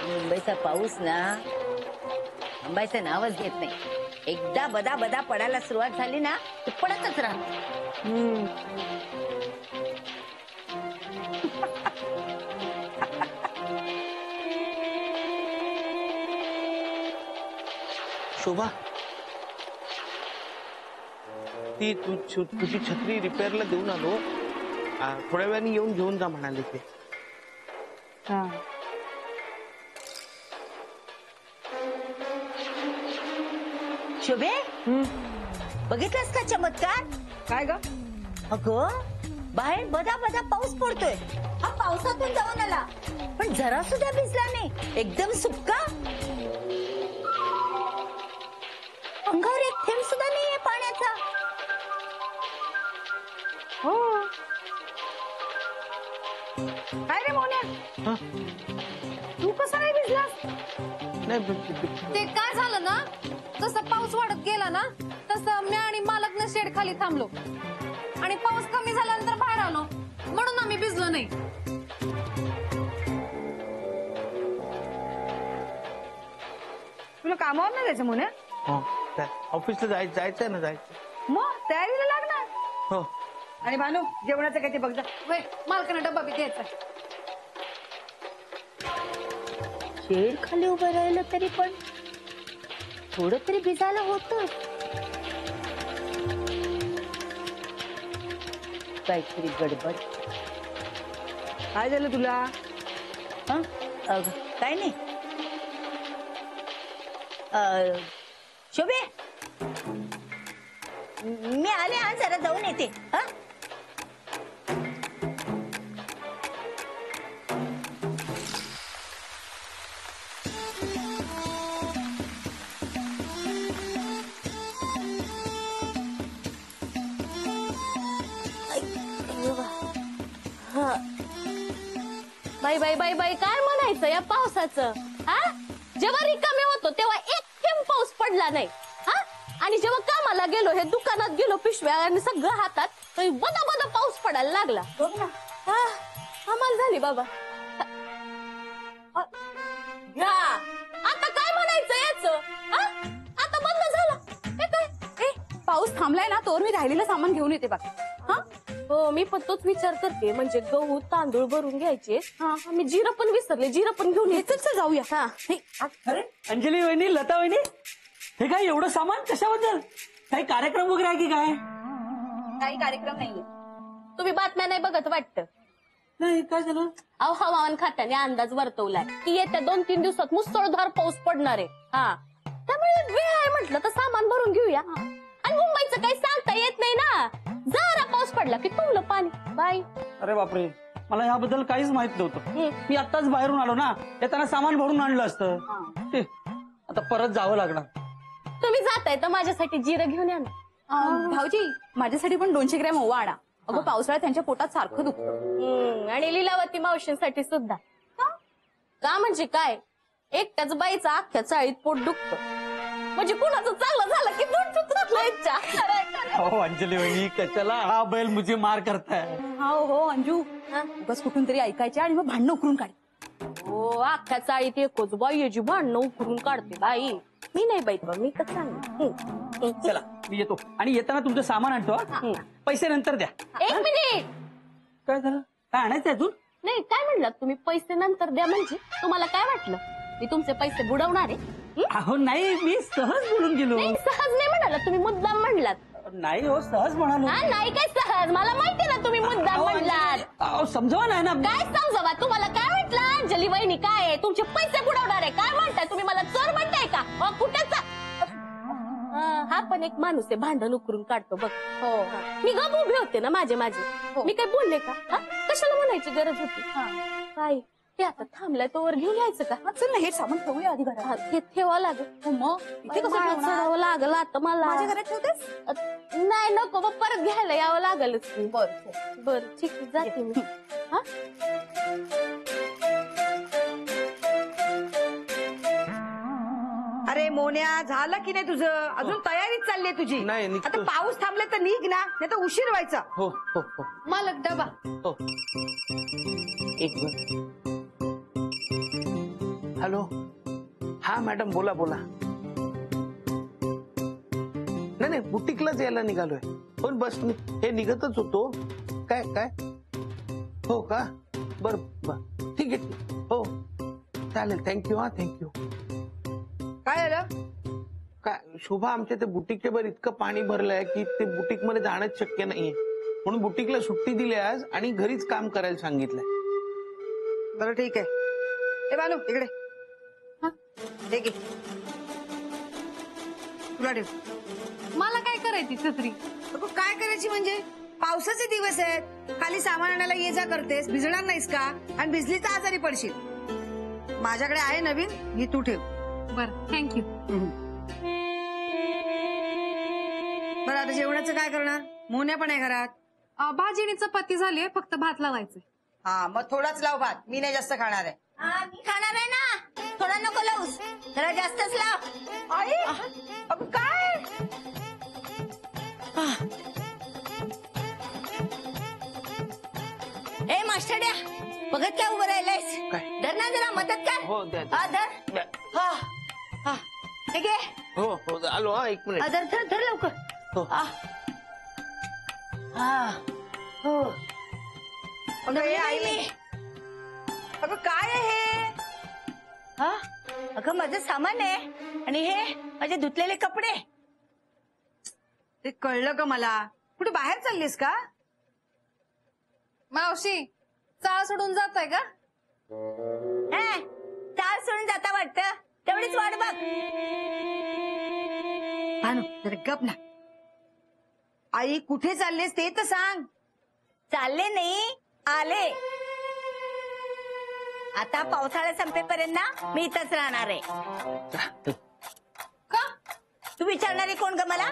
मुंबईचा पाऊस ना थांबायचं नावच घेत नाही. एकदा बदा बदा पडायला सुरुवात झाली ना ते पडतच राहत. शोभा, ती तुझी छत्री रिपेअरला देऊन आलो. थोड्या वेळाने येऊन घेऊन जा म्हणाले ते. शोभे, बघितलंस का चमत्कार? काय ग? अगं बाहेर बदा बदा पाऊस पडतोय. हा पावसातून जाऊन आला पण जरा सुद्धा भिजला नाही. एकदम सुक्का. अंगावर एक थेंब सुद्धा नाहीये पाण्याचा. हो. काय रे मोन्या, तू कसा नाही भिजलास? ते काय झालं ना, जसं पाऊस वाढत गेला ना तसं मी आणि मालक शेड खाली थांबलो आणि पाऊस कमी झाल्यानंतर बाहेर आलो म्हणून आम्ही भिजलो नाही. तुला कामावर नाही जायचं मोन्या? ऑफिसला जायचंय ना. जायचं मग तयारीला लागणार. हो. आणि भानू, जेवणाचं काय ते बघ जा. मालकाने डब्बा बी द्यायचा. शेड खाली उभं राहिलं तरी पण थोडं तरी भिजायला होतं. काहीतरी गडबड. काय झालं तुला? काय नाही. शोभे, मी आले. हा जरा जाऊन येते. हा बाई बाई बाई बाई, काय म्हणायचं या पावसाचं? हा, जेव्हा रिकामे होतो तेव्हा एक थेंब पाऊस पडला नाही. हा, आणि जेव्हा कामाला गेलो, हे दुकानात गेलो पिशव्या आणि सगळं हातात, तर बदा बदा पाऊस पडायला लागला. हा, आम्हाला झाली बाबा. घ्या, आता काय म्हणायचं याचं? हा, आता बंद झाला. हे काय? पाऊस थांबलाय ना, तोवर मी राहिलेलं सामान घेऊन येते बाकी. हा, हो, मी पण तोच विचार करते. म्हणजे गहू तांदूळ भरून घ्यायचे. हा, मी जिरं पण विसरले. जिरं पण घेऊन यायचं. जाऊया. हा, अरे अंजली वहिनी, लता वहिनी, हे काय एवढं सामान कशाबद्दल? काही कार्यक्रम वगैरे आहे की काय? काही कार्यक्रम नाहीये. तुम्ही बातम्या नाही बघत वाटतं? नाही, काय झालं? अहो, हवामान खात्याने अंदाज वर्तवलाय की येत्या 2-3 दिवसात मुसळधार पाऊस पडणार आहे. हा, त्यामुळे वेळ आहे म्हटलं तर सामान भरून घेऊया. आणि मुंबईचं काही सांगता येत नाही ना. जरा पाऊस पडला की तुमलं पाणी. बाय. अरे बापरे, मला याबद्दल काहीच माहित नव्हतं. मी आत्ताच बाहेरून आलो ना, येताना सामान भरून आणलं असतं. आता परत जावं लागणार. तुम्ही जाताय तर माझ्यासाठी जिरं घेऊन या ना. भाऊजी, माझ्यासाठी पण 200 ग्रॅम ओवा आणा. अगं पावसाळ्यात त्यांच्या पोटात सारखं दुखतं. आणि लीलावती मावशींसाठी सुद्धा. का म्हणजे काय, एकट्याच बाईचा अख्ख्या चाळीत पोट दुखतं. म्हणजे कुणाचं चांगलं झालं की पोट दुखत नाही. हो अंजली वहिनी, कशाला हा बैल मुझे मार करताय? हो अंजू, बस कुठून तरी ऐकायच्या आणि मग भांडणं उकरून काढ. हो, अख्ख्या चाळीत एकच बाई याची भांडणं उकरून काढते बाई. मी नाही बाई, मी तर सांग. चला मी येतो आणि येताना तुमचं सामान आणतो. पैसे नंतर द्या. 1 मिनिट. काय झालं? काय आणायचं अजून? नाही, काय म्हणलात तुम्ही? पैसे नंतर द्या म्हणजे तुम्हाला काय वाटलं मी तुमचे पैसे बुडवणार आहे? अहो नाही, मी सहज बोलून गेलो. नाही, सहज नाही म्हणाला तुम्ही, मुद्दाम म्हणलात. नाही हो, सहज म्हणालो. हा, नाही काय सहज, मला माहिती ना तुम्ही मुद्दाम म्हणलात. अहो समजावा नाही ना. काय समजावा? तुम्हाला काय वाटलं अंजली वहिनी काय तुमचे पैसे बुडवणार आहे? काय म्हणताय तुम्ही? मला चोर म्हणताय का? कुठेच हा पण एक माणूस आहे, भांडण उकरून काढतो बघ. हो, मी गप उभी होते ना माझे. मी काय बोलले का? कशाला म्हणायची गरज होती? काय ते आता थांबलाय तोवर घेऊन यायचं का? चल ना, हे सामान ठेवूया आधी घरात. हे ठेवावं लागेल. मग इथे कसं ठेवणार? लागल आता मला. माझ्या घरात ठेवतेस? नाही, नको, मग परत घ्यायला यावं लागेलच. बर ठीक आहे, जाते मी. हा, अरे मोन्या, झालं की नाही तुझं? अजून तयारीच चालली आहे तुझी. नाही, निघतो. आता पाऊस थांबले तर निघ ना, नाही तर उशीर व्हायचा. हो हो हो मालक डबा. हो. एक मिनिट. हॅलो, हा मॅडम बोला बोला. नाही बुटीकलाच यायला निघालोय. पण बस मी हे निघतच होतो. काय काय हो का, बर बर ठीक आहे. हो चालेल, थँक्यू. हा थँक्यू. काय झालं? काय शोभा, आमच्या ते बुटीकच्या वर इतकं पाणी भरलंय की ते बुटीक मध्ये जाणंच शक्य नाहीये. म्हणून बुटीकला सुट्टी दिली आज आणि घरीच काम करायला सांगितलंय. बरं ठीक आहे. ए बानू इकडे. हे घे. तुला ठेव. मला काय करायची छत्री? अगं काय करायची म्हणजे, पावसाचे दिवस आहेत, खाली सामान आणायला ये जा करतेस, भिजणार नाहीस का? आणि भिजली तर आजारी पडशील. माझ्याकडे आहे नवीन, ही तू ठेव. बरं थँक्यू. बरं आता जेवणाचं काय करणार? मोन्या पण आहे घरात. भाजी आणि चपाती झालीये, फक्त भात लावायचंय. हा मग थोडाच लाव भात, मी नाही जास्त खाणार आहे. मी खाणार आहे ना, थोडा नको लावूस, जरा जास्तच लाव. आई अगं काय? ए मास्टरड्या, बघत काय उभं राहिलायस? काय? धर ना जरा मदत कर. हो द्या हा धर. द्या. हा हा हे घे. हो हो आलो. हा एक हा, मिनिट. धर धर धर लवकर. हो. हा हा हो. अगं हे आई, मी. अगं काय आहे हे? हा अगं माझं सामान आहे आणि हे माझे धुतलेले कपडे. ते कळलं का मला? कुठे बाहेर चाललीस का? मावशी चाळ सोडून जाताय का? हा, चाल सोडून जाता वाटतं, तेवढीच वाट बघ. भानू जरा गप ना. आई कुठे चाललेस ते तर सांग. चालले नाही, आले. आता पावसाळा संपेपर्यंत ना मी इथंच राहणार आहे. का तू विचारणारी कोण ग मला?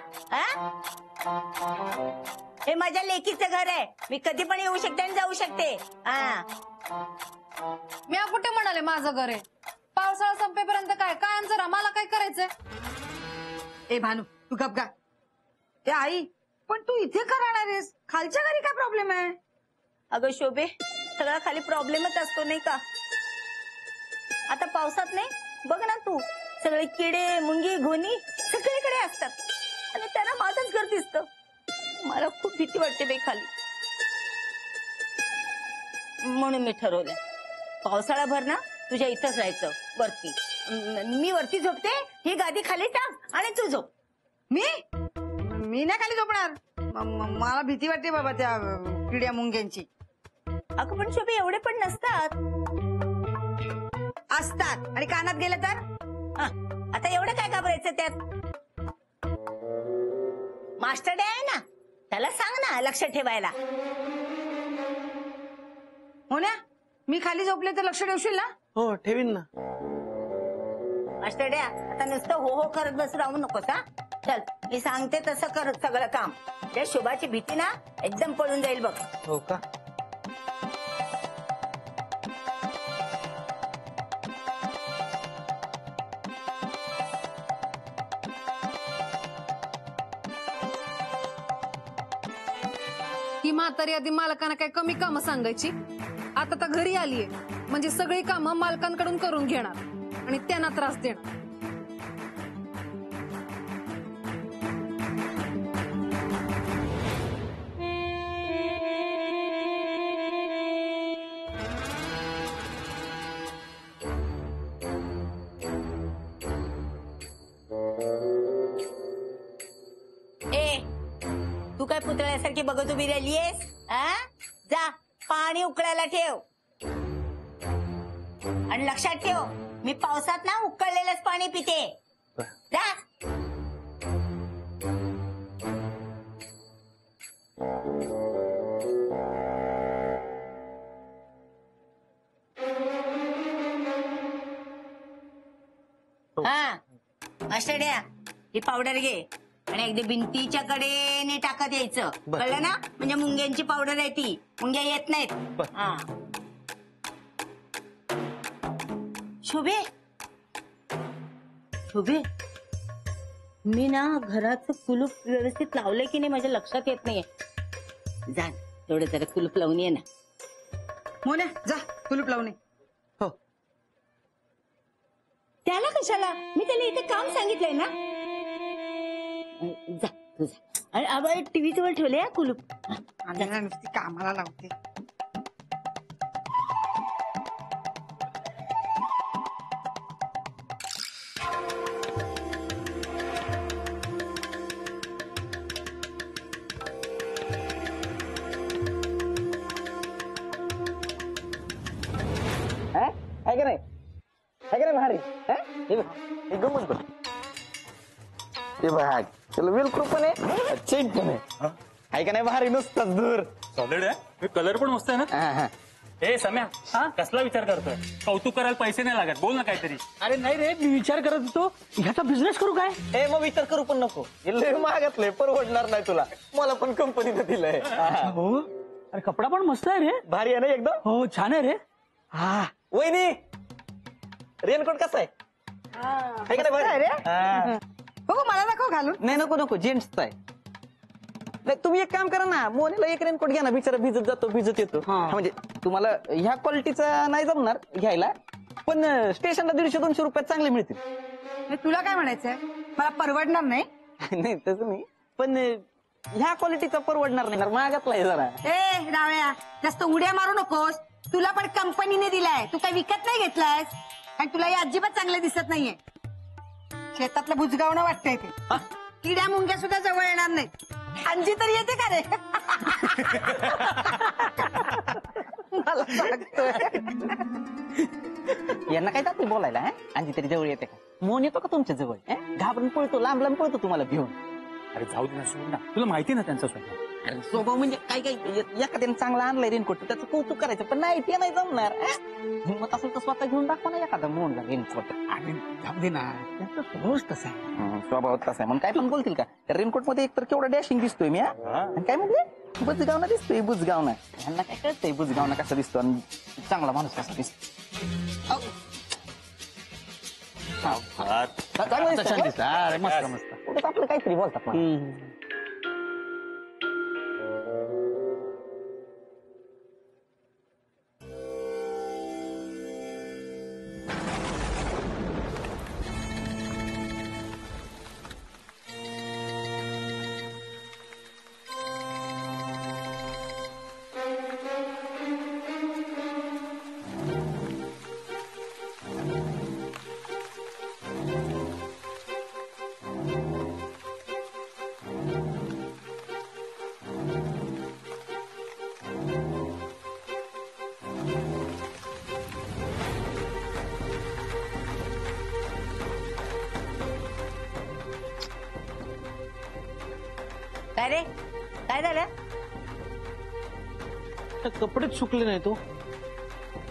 हे माझ्या लेकीचं घर आहे, मी कधी पण येऊ शकते आणि जाऊ शकते. हा मी कुठे म्हणाले माझं घर आहे? पावसाळा संपेपर्यंत काय कायमचं राहा, मला काय करायचंय? ए भानू तू गप गा. ए आई पण तू इथे का राहणार आहेस? खालच्या घरी काय प्रॉब्लेम आहे? अगं शोभे, सगळा खाली प्रॉब्लेमच असतो नाही का? आता पावसात नाही, बघ ना तू, सगळे किडे मुंगी घोणी सगळीकडे असतात आणि त्यांना माझंच घर दिसतं. मला खूप भीती वाटते बाई खाली. म्हणून मी ठरवलं पावसाळाभर ना तुझ्या इथंच राहायचं वरती. मी वरती झोपते, ही गादी खाली टाक आणि तू झोप. मी नाही खाली झोपणार. मला भीती वाटते बाबा त्या किड्या मुंग्यांची. अगं पण शोभे एवढे पण नसतात. असतात आणि कानात गेलं तर? हा, आता एवढं काय घाबरायचं त्यात? मास्टर डे आहे ना, त्याला सांग ना लक्ष ठेवायला. हो ना, मी खाली झोपले तर लक्ष ठेवशील ना? हो ठेवीन ना. मास्टर डे आता नुसतं हो हो करत बस राहू नकोस. हा चल, मी सांगते तसं कर सगळं काम. त्या शुभाची भीती ना एकदम पळून जाईल बघ. हो का? ही म्हातारी आधी मालकांना काय कमी कामं सांगायची? आता तर घरी आलीये म्हणजे सगळी कामं मालकांकडून करून घेणार आणि त्यांना त्रास देणार. ए, तू काय पुतळ्यासारखी बघत उभी राहिलीयस? जा पाणी उकळायला ठेव आणि लक्षात ठेव, मी पावसात ना उकळलेलंच पाणी पिते. जा. हा मास्टर द्या, ही पावडर घे आणि अगदी भिंतीच्या कडेने टाकत यायचं. बर. कळलं ना? म्हणजे मुंग्यांची पावडर आहे ती, मुंग्या येत नाहीत. बर. हा शोभे, शोभे, मी ना घराचं कुलूप व्यवस्थित लावलंय की नाही माझ्या लक्षात येत नाहीये. जा तेवढं जरा कुलूप लावून ये ना. मोन्या जा कुलूप लावून ये. हो त्याला कशाला? मी त्याला इथे काम सांगितलंय ना. जा तुझा. आणि टीव्ही जवळ ठेवले कुलूप. आणि ना नुसती कामाला लावते. आहे का नाही भारी गमत बघ ते बघ त्याला वेलक्रो पण आहे चेन पण आहे का नाही भारी नुसताच दूर सॉलिड आहे कलर पण मस्त आहे ना. ए सम्या हा कसला विचार करतोय? कौतुक करायला पैसे नाही लागत, बोल ना काहीतरी. अरे नाही रे मी विचार करत होतो ह्याचा बिझनेस करू काय. ए मग विचार करू पण नको लय महागातलंय परवडणार नाही तुला. मला पण कंपनीनं दिलंय. हो अरे कपडा पण मस्त आहे रे. भारी आहे ना एकदम. हो छान आहे रे. हा वहिनी रेनकोट कसा आहे? आहे का नाही भारी? बघू मला दाखव घालून. नाही नको जेंट्सचा आहे. नाही तुम्ही एक काम करा ना मोनीला एक रेनकोट घ्या ना बिचारा भिजत जातो भिजत येतो. म्हणजे तुम्हाला ह्या क्वालिटीचा नाही जमणार घ्यायला पण स्टेशनला 150-200 रुपयात चांगले मिळतील. हे तुला काय म्हणायचंय? मला परवडणार नाही. नाही तसं नाही पण ह्या क्वालिटीचा परवडणार नाही महागातला आहे जरा. ए रावळ्या जास्त उड्या मारू नकोस. तुला पण कंपनीने दिलाय, तू काय विकत नाही घेतलायस. आणि तुला हे अजिबात चांगलं दिसत नाहीये. शेतातलं बुजगावणं वाटतंय ते. किड्या मुंग्या सुद्धा जवळ येणार नाही. अंजी तरी येते का रे? मला सांगतोय. यांना काय जाते बोलायला अंजी तरी जवळ येते का? मोन येतो का तुमच्या जवळ? घाबरून पळतो लांब पळतो तुम्हाला घेऊन. अरे जाऊ दे ना, सोड ना, तुला माहिती ना त्यांचा स्वभाव. अरे स्वभाव म्हणजे काय एखाद्याने चांगला आणलाय रेनकोट त्याचं कौतुक करायचं पण नाही ते नाही जमणार. हिंमत असेल तर स्वतः घेऊन दाखवा ना एखादा मोनला रेनकोट. आणि जाऊ दे ना त्यांचा स्वभावच तसा आहे. स्वभाव तसा आहे म्हणून काय पण बोलतील का? त्या रेनकोट मध्ये एकतर केवढा डॅशिंग दिसतोय मी. आणि काय म्हणले बुजगावना दिसतोय बुजगावना. यांना काय कळतंय बुजगावना कसा दिसतो आणि चांगला माणूस कसा दिसतो. तसा दिसला. अरे मस्त मस्त. कुठं आपलं काहीतरी बोलतात मला. काय रे काय झालं? कपडेच सुकले नाही तो.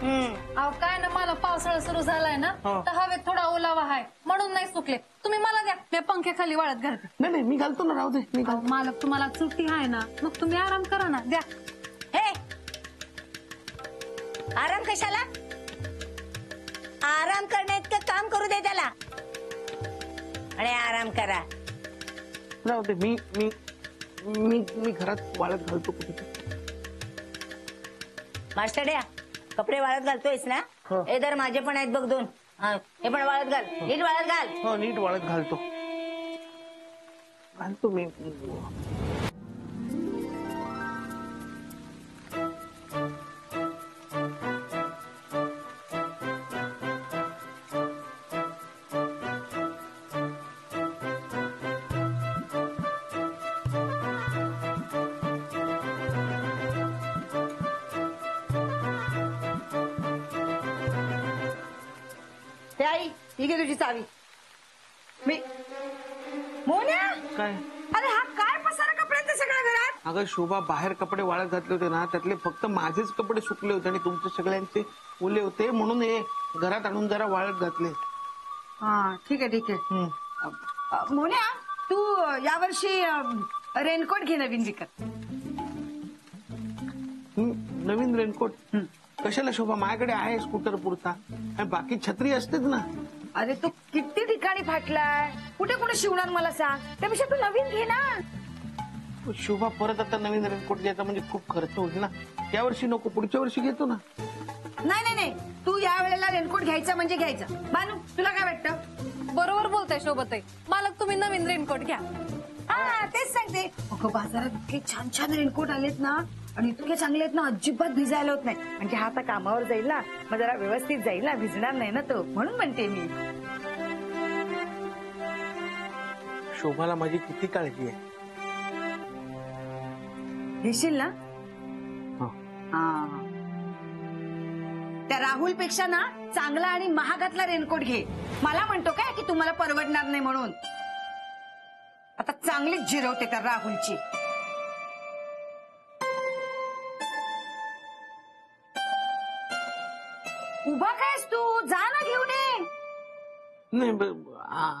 अहो काय ना मला पावसाळा सुरू झालाय ना तर हवेत थोडा ओलावा आहे म्हणून नाही सुकले. तुम्ही मला द्या मी पंख्याखाली वाळत घालते. नाही मी घालतो ना राहू दे मी अहो, मालक तुम्हाला सुट्टी आहे ना मग तुम्ही आराम करा ना द्या. हे आराम कशाला? आराम करण्या इतकं काम करू दे त्याला. आणि आराम करा. राहू दे मी मी मी मी घरात वाळत घालतो कुठे. मास्टरड्या कपडे वाळत घालतोयस ना? हे तर माझे पण आहेत बघ 2. हे पण वाळत घाल. नीट वाळत घाल. हो नीट वाळत घालतो मी. आई ही घे तुझी चावी. मी मोन्या काय? अरे हा काय पसारा कपड्यांचा सगळ्या घरात? अगं शोभा बाहेर कपडे वाळत घातले होते ना त्यातले फक्त माझेच कपडे सुकले होते आणि तुमच्या सगळ्यांचे ओले होते म्हणून हे घरात आणून जरा वाळत घातले. हा ठीक आहे. मोन्या तू यावर्षी रेनकोट घे नवीन विकत. नवीन रेनकोट कशाला शोभा? माझ्याकडे आहे स्कूटर पुरता. आणि बाकी छत्री असतेच ना. अरे तू किती ठिकाणी फाटलाय कुठे कुठे शिवणार मला सांग. त्यापेक्षा तू नवीन घे ना. शोभा परत आता नवीन रेनकोट घ्यायचा म्हणजे खूप खर्च होईल ना. या वर्षी नको पुढच्या वर्षी घेतो ना. नाही तू या वेळेला रेनकोट घ्यायचा म्हणजे घ्यायचा. बानू तुला काय वाटतं? बरोबर बोलताय शोभताई. मालक तुम्ही नवीन रेनकोट घ्या. हा तेच सांगते. अगं बाजारात इतके छान छान रेनकोट आलेत ना आणि इतके चांगले आहेत ना, अजिबात भिजायला होत नाही. म्हणजे हा आता कामावर जाईल ना, मग जरा व्यवस्थित जाईल ना, भिजणार नाही ना तो, म्हणून म्हणते मी. शोभाला माझी किती काळजी आहे. घेशील ना? हा. हा. त्या राहुल पेक्षा ना चांगला आणि महागातला रेनकोट घे. मला म्हणतो काय की तुम्हाला परवडणार नाही म्हणून. आता चांगलीच जिरवते त्या राहुलची. उभा कायस तू? जा ना घेऊन ये. नाही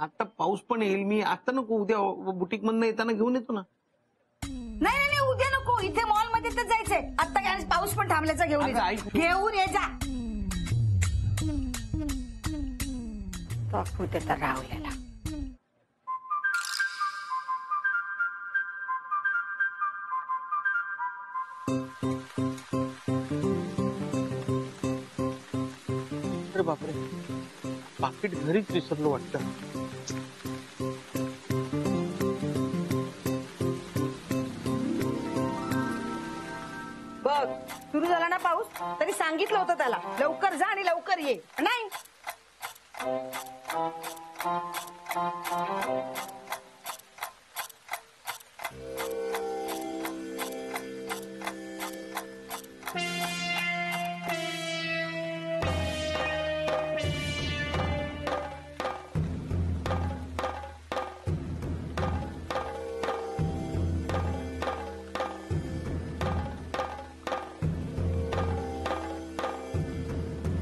आता पाऊस पण येईल. मी आता नको, उद्या बुटीक मधनं येताना घेऊन येतो ना. नाही नाही नाही, उद्या नको. इथे मॉल मध्ये तर जायचंय आता. काय पाऊस पण थांबल्याचा घेऊन ये अगं, जा. ऐक. घेऊन ये जा. दाखवू दे त्या राहुल्याला. अरे बापरे, पाकिट घरीच विसरलो वाटतं. बघ सुरू झाला ना पाऊस, तरी सांगितलं होतं त्याला लवकर जा आणि लवकर ये. नाही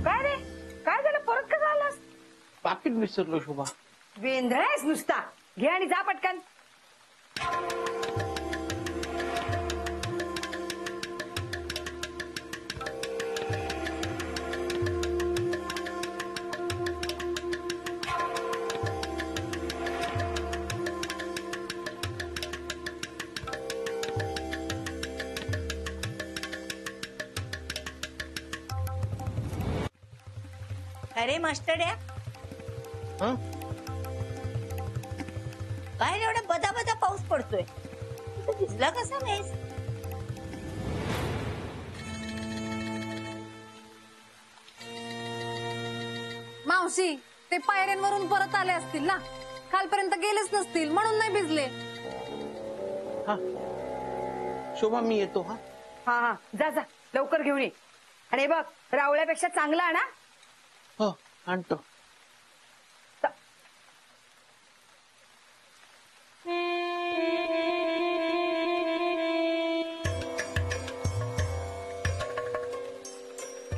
काय रे, काय झालं? परत का झालास? पाकिट विसरलो शोभा. वेंधळायस नुसता. घे आणि जा पटकन. अरे मास्टर्या, हं? काय रे एवढा बदा बदा पाऊस पडतोय? तू भिजला कसा नाहीस? मावशी ते पायऱ्यांवरून परत आले असतील ना, खालपर्यंत गेलेच नसतील म्हणून नाही भिजले. हा शोभा, मी येतो. हा हा हा, जा जा लवकर घेऊन ये. आणि बघ रावळ्यापेक्षा चांगला आणा. हो आणतो.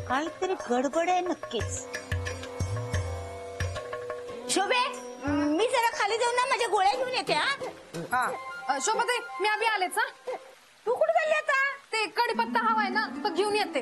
काहीतरी गडबड आहे नक्कीच. शोभे, मी जरा खाली जाऊन ना माझ्या गोळ्या घेऊन येते. हा शोभताई मी आधी आलेच. हा तू कुठे चालली आता? ते कडीपत्ता हवाय ना, तो घेऊन येते.